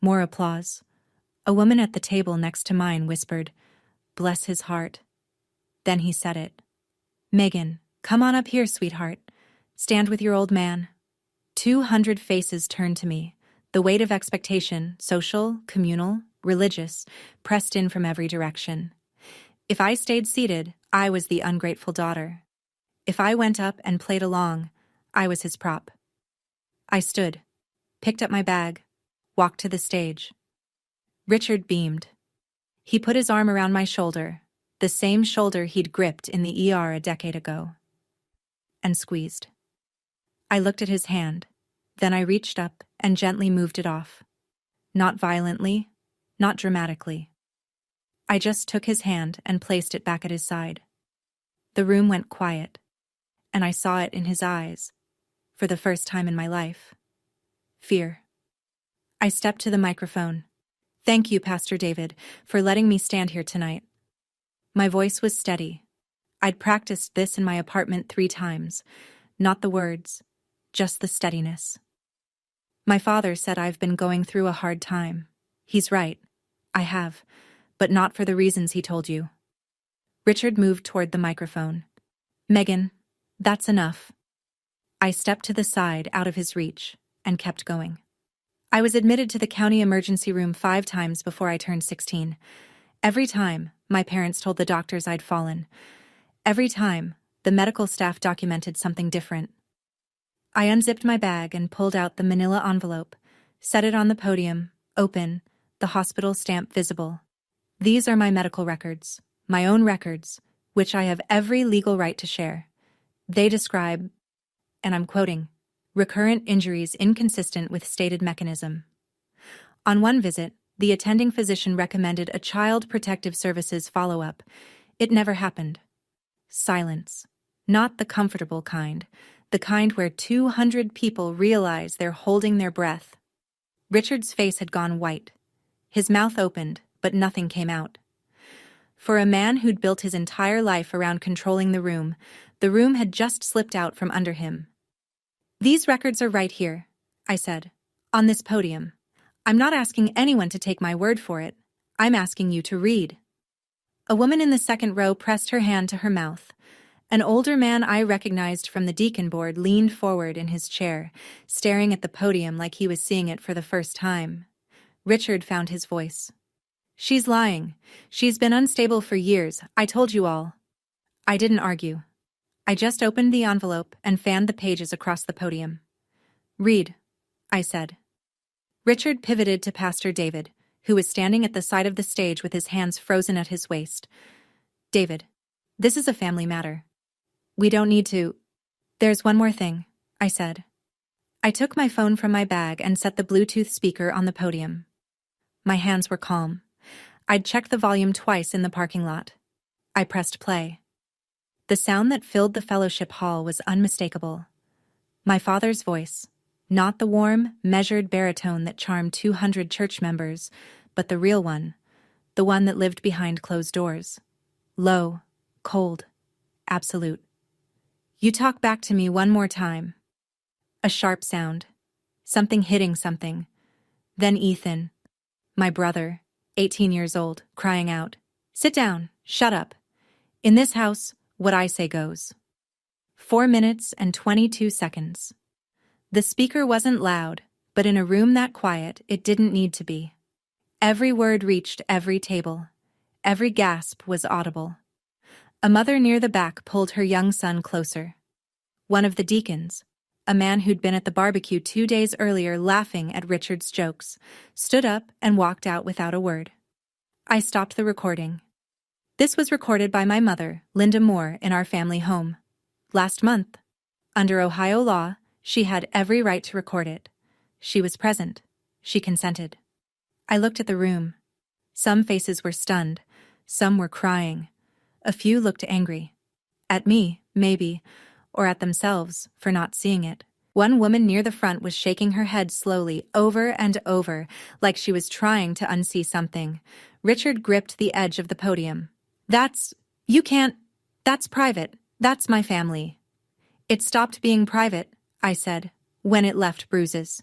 More applause. A woman at the table next to mine whispered, "Bless his heart." Then he said it. "Megan, come on up here, sweetheart. Stand with your old man." 200 faces turned to me. The weight of expectation, social, communal, religious, pressed in from every direction. If I stayed seated, I was the ungrateful daughter. If I went up and played along, I was his prop. I stood, picked up my bag, walked to the stage. Richard beamed. He put his arm around my shoulder, the same shoulder he'd gripped in the ER a decade ago, and squeezed. I looked at his hand, then I reached up and gently moved it off. Not violently, not dramatically. I just took his hand and placed it back at his side. The room went quiet, and I saw it in his eyes, for the first time in my life. Fear. I stepped to the microphone. Thank you, Pastor David, for letting me stand here tonight. My voice was steady. I'd practiced this in my apartment 3 times. Not the words, just the steadiness. My father said I've been going through a hard time. He's right. I have, but not for the reasons he told you. Richard moved toward the microphone. Megan, that's enough. I stepped to the side out of his reach and kept going. I was admitted to the county emergency room 5 times before I turned 16. Every time, my parents told the doctors I'd fallen. Every time, the medical staff documented something different. I unzipped my bag and pulled out the manila envelope, Set it on the podium, open, the hospital stamp visible. These are my medical records, my own records, which I have every legal right to share. They describe, and I'm quoting, recurrent injuries inconsistent with stated mechanism. On one visit, the attending physician recommended a child protective services follow-up. It never happened. Silence. Not the comfortable kind, the kind where 200 people realize they're holding their breath. Richard's face had gone white. His mouth opened, but nothing came out. For a man who'd built his entire life around controlling the room had just slipped out from under him. These records are right here, I said, on this podium. I'm not asking anyone to take my word for it. I'm asking you to read. A woman in the second row pressed her hand to her mouth. An older man I recognized from the deacon board leaned forward in his chair, staring at the podium like he was seeing it for the first time. Richard found his voice. She's lying. She's been unstable for years. I told you all. I didn't argue. I just opened the envelope and fanned the pages across the podium. Read, I said. Richard pivoted to Pastor David, who was standing at the side of the stage with his hands frozen at his waist. David, this is a family matter. We don't need to. There's one more thing, I said. I took my phone from my bag and set the Bluetooth speaker on the podium. My hands were calm. I'd checked the volume twice in the parking lot. I pressed play. The sound that filled the fellowship hall was unmistakable. My father's voice, not the warm, measured baritone that charmed 200 church members, but the real one, the one that lived behind closed doors. Low, cold, absolute. You talk back to me one more time. A sharp sound. Something hitting something. Then Ethan, my brother, 18 years old, crying out, "Sit down, shut up. In this house, what I say goes." 4 minutes and 22 seconds. The speaker wasn't loud, but in a room that quiet, it didn't need to be. Every word reached every table. Every gasp was audible. A mother near the back pulled her young son closer. One of the deacons, a man who'd been at the barbecue 2 days earlier laughing at Richard's jokes, stood up and walked out without a word. I stopped the recording. This was recorded by my mother, Linda Moore, in our family home. Last month. Under Ohio law, she had every right to record it. She was present. She consented. I looked at the room. Some faces were stunned. Some were crying. A few looked angry. At me, maybe, or at themselves for not seeing it. One woman near the front was shaking her head slowly, over and over, like she was trying to unsee something. Richard gripped the edge of the podium. You can't, that's private, that's my family. It stopped being private, I said, when it left bruises.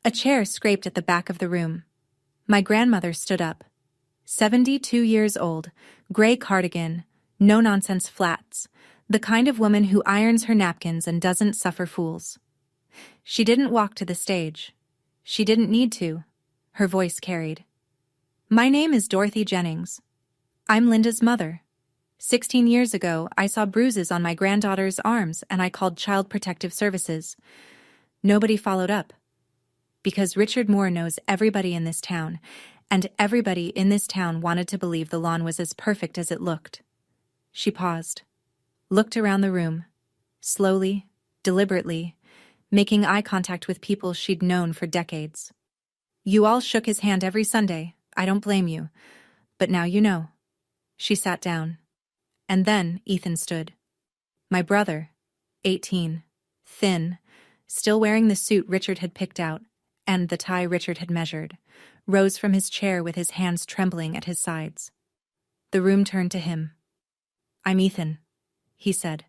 A chair scraped at the back of the room. My grandmother stood up. 72 years old, gray cardigan, no-nonsense flats, the kind of woman who irons her napkins and doesn't suffer fools. She didn't walk to the stage. She didn't need to. Her voice carried. My name is Dorothy Jennings. I'm Linda's mother. 16 years ago, I saw bruises on my granddaughter's arms and I called Child Protective Services. Nobody followed up. Because Richard Moore knows everybody in this town, and everybody in this town wanted to believe the lawn was as perfect as it looked. She paused, looked around the room, slowly, deliberately, making eye contact with people she'd known for decades. You all shook his hand every Sunday, I don't blame you, but now you know. She sat down. And then Ethan stood. My brother, 18, thin, still wearing the suit Richard had picked out, and the tie Richard had measured, rose from his chair with his hands trembling at his sides. The room turned to him. I'm Ethan, he said.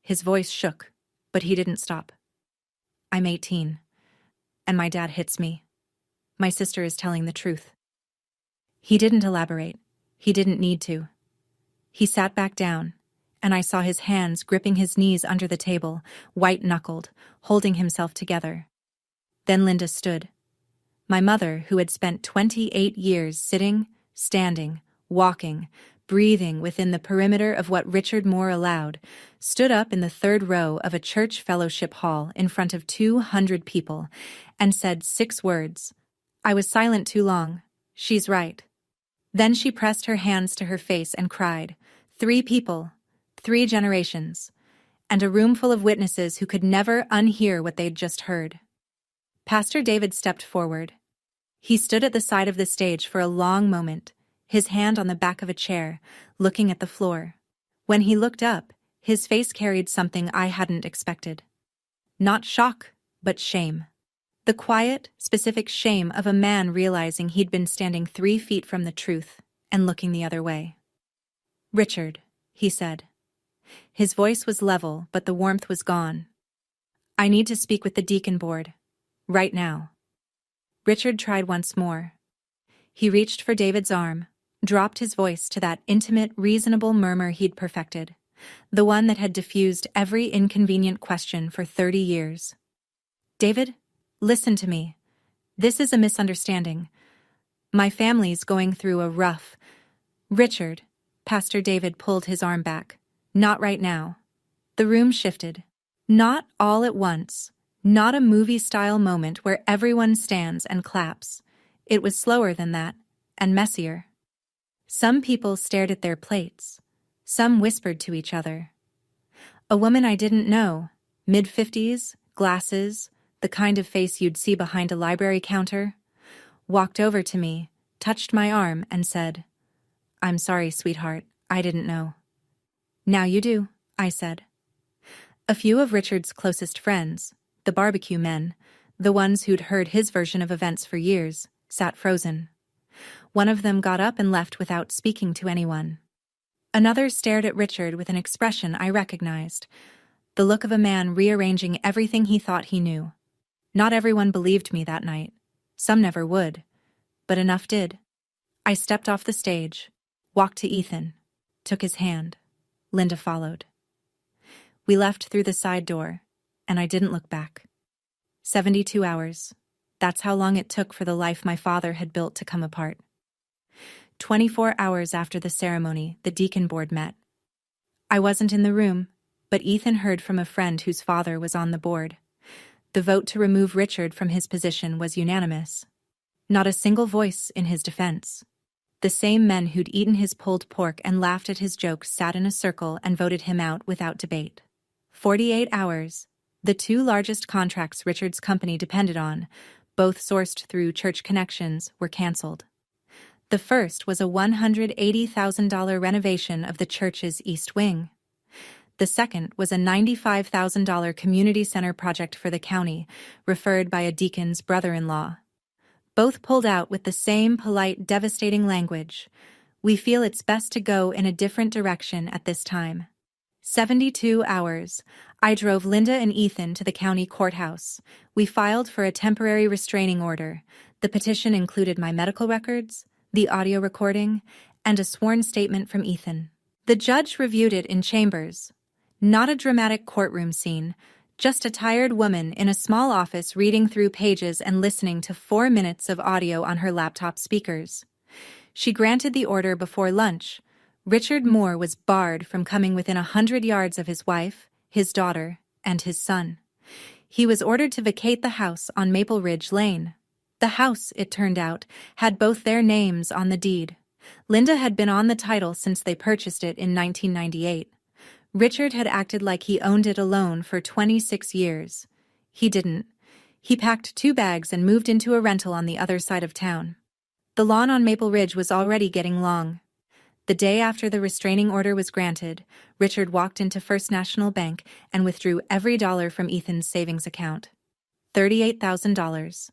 His voice shook, but he didn't stop. I'm 18, and my dad hits me. My sister is telling the truth. He didn't elaborate. He didn't need to. He sat back down, and I saw his hands gripping his knees under the table, white-knuckled, holding himself together. Then Linda stood. My mother, who had spent 28 years sitting, standing, walking, breathing within the perimeter of what Richard Moore allowed, stood up in the third row of a church fellowship hall in front of 200 people and said 6 words. I was silent too long. She's right. Then she pressed her hands to her face and cried, 3 people, 3 generations, and a room full of witnesses who could never unhear what they'd just heard. Pastor David stepped forward. He stood at the side of the stage for a long moment, his hand on the back of a chair, looking at the floor. When he looked up, his face carried something I hadn't expected. Not shock, but shame. The quiet, specific shame of a man realizing he'd been standing 3 feet from the truth and looking the other way. Richard, he said. His voice was level, but the warmth was gone. I need to speak with the deacon board. Right now. Richard tried once more. He reached for David's arm, dropped his voice to that intimate, reasonable murmur he'd perfected, the one that had diffused every inconvenient question for 30 years. David, listen to me. This is a misunderstanding. My family's going through a rough... Richard, Pastor David pulled his arm back. Not right now. The room shifted. Not all at once. Not a movie-style moment where everyone stands and claps. It was slower than that, and messier. Some people stared at their plates. Some whispered to each other. A woman I didn't know, mid-50s, glasses, the kind of face you'd see behind a library counter, walked over to me, touched my arm, and said, I'm sorry, sweetheart, I didn't know. Now you do, I said. A few of Richard's closest friends, the barbecue men, the ones who'd heard his version of events for years, sat frozen. One of them got up and left without speaking to anyone. Another stared at Richard with an expression I recognized, the look of a man rearranging everything he thought he knew. Not everyone believed me that night. Some never would. But enough did. I stepped off the stage, walked to Ethan, took his hand. Linda followed. We left through the side door, and I didn't look back. 72 hours. That's how long it took for the life my father had built to come apart. 24 hours after the ceremony, the deacon board met. I wasn't in the room, but Ethan heard from a friend whose father was on the board. The vote to remove Richard from his position was unanimous. Not a single voice in his defense. The same men who'd eaten his pulled pork and laughed at his jokes sat in a circle and voted him out without debate. 48 hours. The 2 largest contracts Richard's company depended on, both sourced through church connections, were canceled. The first was a $180,000 renovation of the church's east wing. The second was a $95,000 community center project for the county, referred by a deacon's brother-in-law. Both pulled out with the same polite, devastating language. We feel it's best to go in a different direction at this time. 72 hours. I drove Linda and Ethan to the county courthouse. We filed for a temporary restraining order. The petition included my medical records, the audio recording, and a sworn statement from Ethan. The judge reviewed it in chambers. Not a dramatic courtroom scene, just a tired woman in a small office reading through pages and listening to 4 minutes of audio on her laptop speakers. She granted the order before lunch. Richard Moore was barred from coming within 100 yards of his wife, his daughter, and his son. He was ordered to vacate the house on Maple Ridge Lane. The house, it turned out, had both their names on the deed. Linda had been on the title since they purchased it in 1998. Richard had acted like he owned it alone for 26 years. He didn't. He packed 2 bags and moved into a rental on the other side of town. The lawn on Maple Ridge was already getting long. The day after the restraining order was granted, Richard walked into First National Bank and withdrew every dollar from Ethan's savings account. $38,000.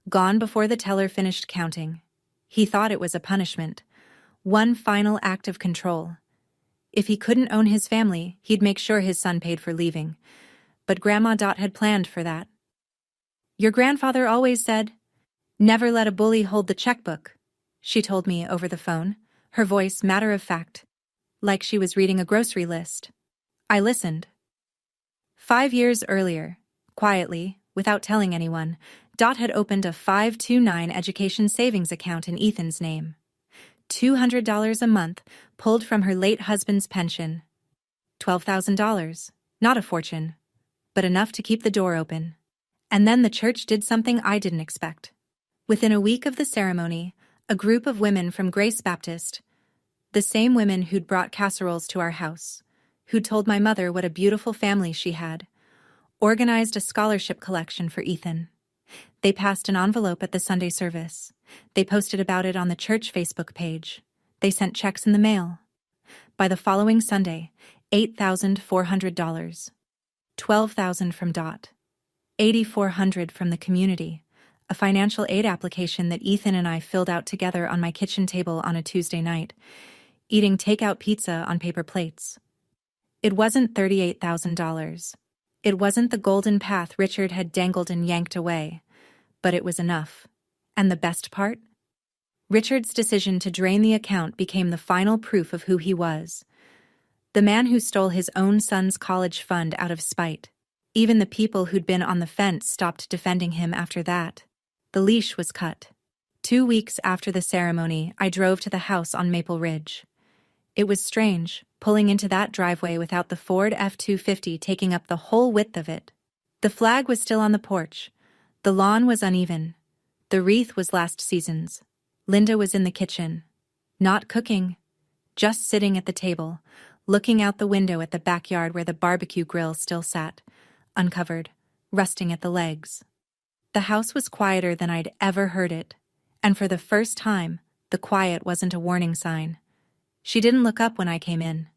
Gone before the teller finished counting. He thought it was a punishment. One final act of control. If he couldn't own his family, he'd make sure his son paid for leaving. But Grandma Dot had planned for that. Your grandfather always said, "Never let a bully hold the checkbook," she told me over the phone, her voice matter-of-fact, like she was reading a grocery list. I listened. 5 years earlier, quietly, without telling anyone, Dot had opened a 529 education savings account in Ethan's name. $200 a month pulled from her late husband's pension. $12,000. Not a fortune, but enough to keep the door open. And then the church did something I didn't expect. Within a week of the ceremony, a group of women from Grace Baptist, the same women who'd brought casseroles to our house, who'd told my mother what a beautiful family she had, organized a scholarship collection for Ethan. They passed an envelope at the Sunday service. They posted about it on the church Facebook page. They sent checks in the mail. By the following Sunday, $8,400. $12,000 from DOT. $8,400 from the community, a financial aid application that Ethan and I filled out together on my kitchen table on a Tuesday night, eating takeout pizza on paper plates. It wasn't $38,000. It wasn't the golden path Richard had dangled and yanked away, but it was enough. And the best part? Richard's decision to drain the account became the final proof of who he was. The man who stole his own son's college fund out of spite. Even the people who'd been on the fence stopped defending him after that. The leash was cut. 2 weeks after the ceremony, I drove to the house on Maple Ridge. It was strange, pulling into that driveway without the Ford F-250 taking up the whole width of it. The flag was still on the porch. The lawn was uneven. The wreath was last season's. Linda was in the kitchen. Not cooking. Just sitting at the table, looking out the window at the backyard where the barbecue grill still sat, uncovered, rusting at the legs. The house was quieter than I'd ever heard it, and for the first time, the quiet wasn't a warning sign. She didn't look up when I came in,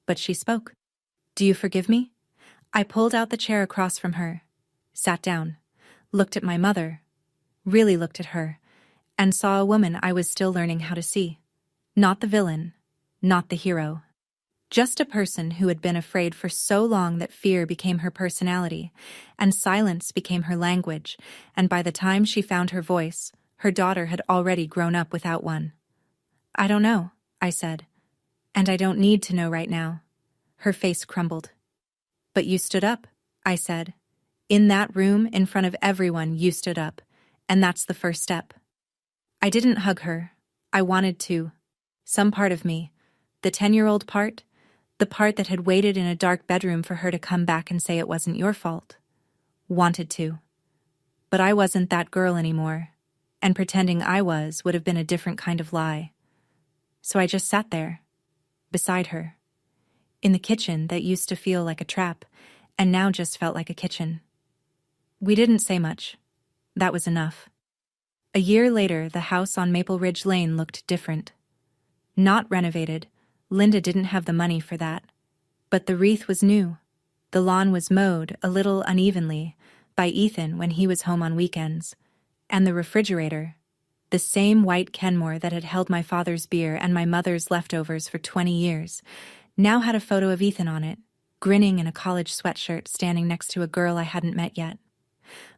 but she spoke. "Do you forgive me?" I pulled out the chair across from her, sat down, looked at my mother, really looked at her, and saw a woman I was still learning how to see. Not the villain, not the hero. Just a person who had been afraid for so long that fear became her personality, and silence became her language, and by the time she found her voice, her daughter had already grown up without one. "I don't know," I said, "and I don't need to know right now." Her face crumbled. "But you stood up," I said. "In that room, in front of everyone, you stood up, and that's the first step." I didn't hug her. I wanted to. Some part of me, the 10-year-old part, the part that had waited in a dark bedroom for her to come back and say it wasn't your fault, wanted to. But I wasn't that girl anymore, and pretending I was would have been a different kind of lie. So I just sat there, beside her, in the kitchen that used to feel like a trap, and now just felt like a kitchen. We didn't say much. That was enough. A year later, the house on Maple Ridge Lane looked different. Not renovated. Linda didn't have the money for that. But the wreath was new. The lawn was mowed, a little unevenly, by Ethan when he was home on weekends. And the refrigerator, the same white Kenmore that had held my father's beer and my mother's leftovers for 20 years, now had a photo of Ethan on it, grinning in a college sweatshirt standing next to a girl I hadn't met yet.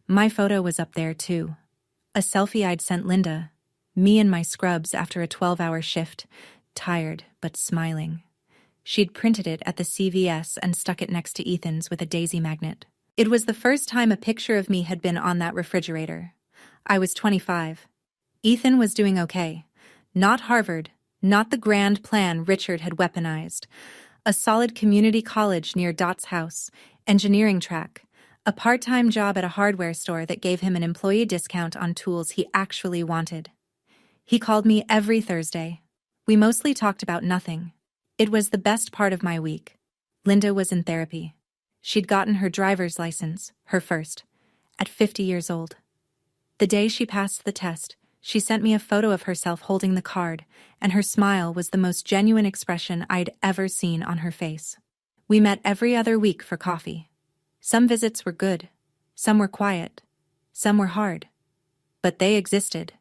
My photo was up there, too. A selfie I'd sent Linda, me in my scrubs after a 12-hour shift, tired but smiling. She'd printed it at the CVS and stuck it next to Ethan's with a daisy magnet. It was the first time a picture of me had been on that refrigerator. I was 25. Ethan was doing okay. Not Harvard, not the grand plan Richard had weaponized. A solid community college near Dot's house, engineering track, a part-time job at a hardware store that gave him an employee discount on tools he actually wanted. He called me every Thursday. We mostly talked about nothing. It was the best part of my week. Linda was in therapy. She'd gotten her driver's license, her first, at 50 years old. The day she passed the test, she sent me a photo of herself holding the card, and her smile was the most genuine expression I'd ever seen on her face. We met every other week for coffee. Some visits were good, some were quiet, some were hard. But they existed,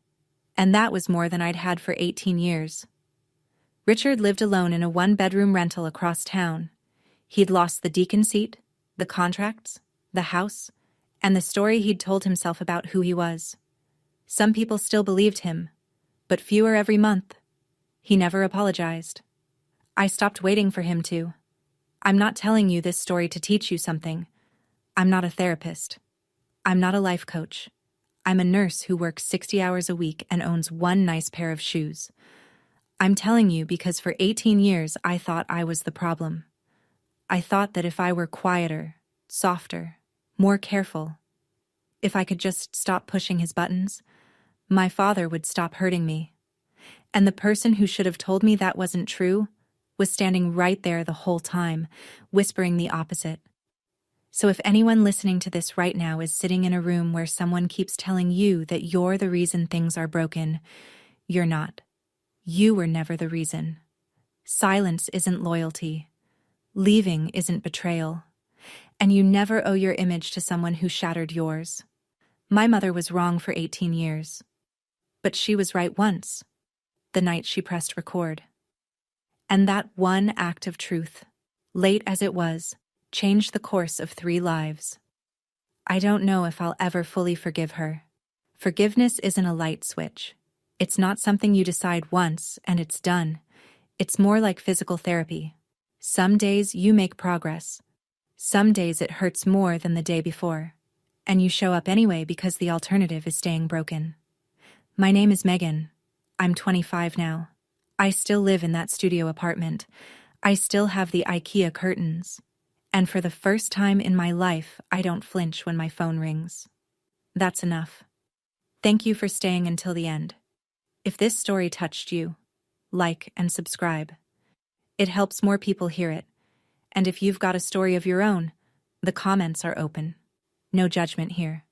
and that was more than I'd had for 18 years. Richard lived alone in a one-bedroom rental across town. He'd lost the deacon seat, the contracts, the house, and the story he'd told himself about who he was. Some people still believed him, but fewer every month. He never apologized. I stopped waiting for him to. I'm not telling you this story to teach you something. I'm not a therapist. I'm not a life coach. I'm a nurse who works 60 hours a week and owns one nice pair of shoes. I'm telling you because for 18 years I thought I was the problem. I thought that if I were quieter, softer, more careful, if I could just stop pushing his buttons, my father would stop hurting me. And the person who should have told me that wasn't true was standing right there the whole time, whispering the opposite. So if anyone listening to this right now is sitting in a room where someone keeps telling you that you're the reason things are broken, you're not. You were never the reason. Silence isn't loyalty. Leaving isn't betrayal. And you never owe your image to someone who shattered yours. My mother was wrong for 18 years. But she was right once, the night she pressed record. And that one act of truth, late as it was, changed the course of 3 lives. I don't know if I'll ever fully forgive her. Forgiveness isn't a light switch. It's not something you decide once and it's done. It's more like physical therapy. Some days you make progress. Some days it hurts more than the day before. And you show up anyway because the alternative is staying broken. My name is Megan. I'm 25 now. I still live in that studio apartment. I still have the IKEA curtains. And for the first time in my life, I don't flinch when my phone rings. That's enough. Thank you for staying until the end. If this story touched you, like and subscribe. It helps more people hear it. And if you've got a story of your own, the comments are open. No judgment here.